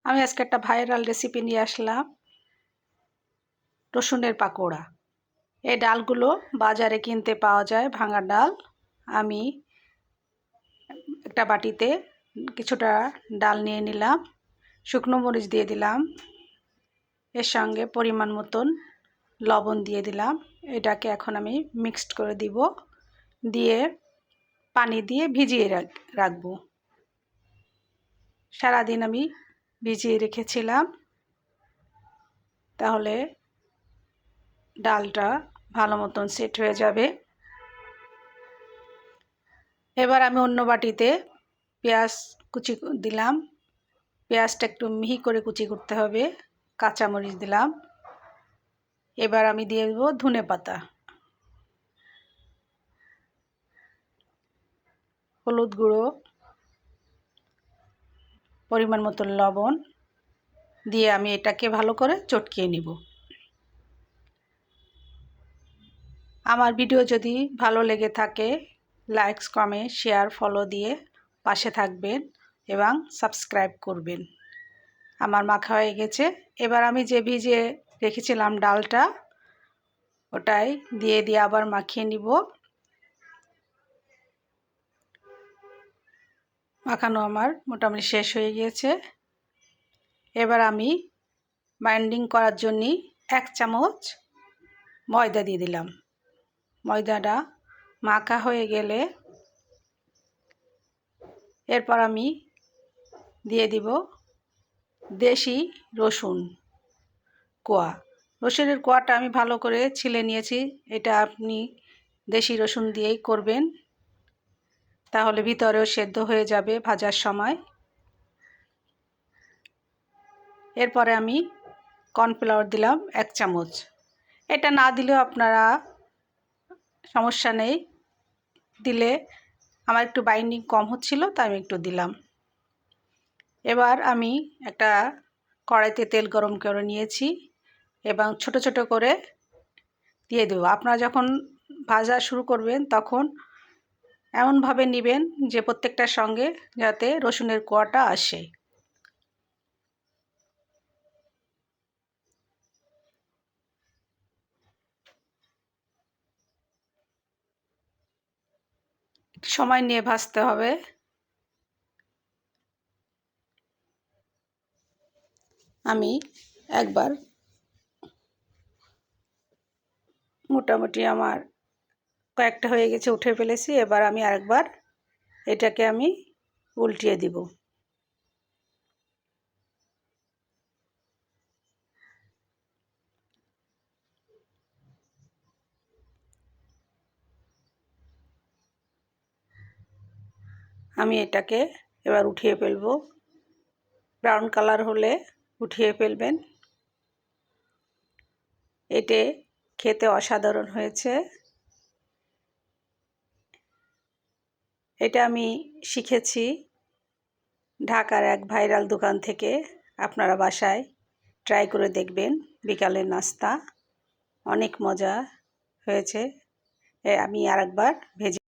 আমি আজকে একটা ভাইরাল রেসিপি নিয়ে আসলাম, রসুনের পাকোড়া। এই ডালগুলো বাজারে কিনতে পাওয়া যায়, ভাঙা ডাল। আমি একটা বাটিতে কিছুটা ডাল নিয়ে নিলাম, শুকনো মরিচ দিয়ে দিলাম, এর সঙ্গে পরিমাণ মতন লবণ দিয়ে দিলাম। এটাকে এখন আমি মিক্সড করে দিব, দিয়ে পানি দিয়ে ভিজিয়ে রাখবো। সারাদিন আমি ভিজিয়ে রেখেছিলাম, তাহলে ডালটা ভালো মতন সেট হয়ে যাবে। এবার আমি অন্য বাটিতে পেঁয়াজ কুচি দিলাম, পেঁয়াজটা একটু মিহি করে কুচি করতে হবে, কাঁচামরিচ দিলাম। এবার আমি দিয়ে দেবো ধনে পাতা, হলুদ গুঁড়ো, পরিমাণ মতো লবণ দিয়ে আমি এটাকে ভালো করে চটকিয়ে নিব। আমার ভিডিও যদি ভালো লেগে থাকে, লাইকস, কমেন্ট, শেয়ার, ফলো দিয়ে পাশে থাকবেন এবং সাবস্ক্রাইব করবেন। আমার মাখা হয়ে গেছে। এবার আমি যে ভিজিয়ে রেখেছিলাম ডালটা, ওটাই দিয়ে আবার মাখিয়ে নিব। মাখানো আমার মোটামুটি শেষ হয়ে গিয়েছে। এবার আমি বাইন্ডিং করার জন্য 1 চামচ ময়দা দিয়ে দিলাম। ময়দাটা মাখা হয়ে গেলে এরপর আমি দিয়ে দিব দেশি রসুন কোয়া। রসুনের কোয়াটা আমি ভালো করে ছিলে নিয়েছি। এটা আপনি দেশি রসুন দিয়েই করবেন, তাহলে ভিতরেও সেদ্ধ হয়ে যাবে ভাজার সময়। এরপরে আমি কর্নফ্লাওয়ার দিলাম 1 চামচ। এটা না দিলেও আপনারা সমস্যা নেই, দিলে আমার একটু বাইন্ডিং কম হচ্ছিল তাই আমি একটু দিলাম। এবার আমি একটা কড়াইতে তেল গরম করে নিয়েছি এবং ছোট ছোট করে দিয়ে দেবো। আপনারা যখন ভাজা শুরু করবেন তখন এমনভাবে নেবেন যে প্রত্যেকটার সঙ্গে যাতে রসুনের কোয়াটা আসে। সময় নিয়ে ভাজতে হবে। আমি একবার মোটামুটি আমার কয়েকটা হয়ে গেছে, উঠে ফেলেছি। এবার আমি আরেকবার এটাকে আমি উল্টিয়ে দিব। আমি এটাকে এবার উঠিয়ে ফেলবো। ব্রাউন কালার হলে উঠিয়ে ফেলবেন। এতে খেতে অসাধারণ হয়েছে। এটা আমি শিখেছি ঢাকার এক ভাইরাল দোকান থেকে। আপনারা বাসায় ট্রাই করে দেখবেন, বিকালের নাস্তা অনেক মজা হয়েছে। আমি আরেকবার ভেজে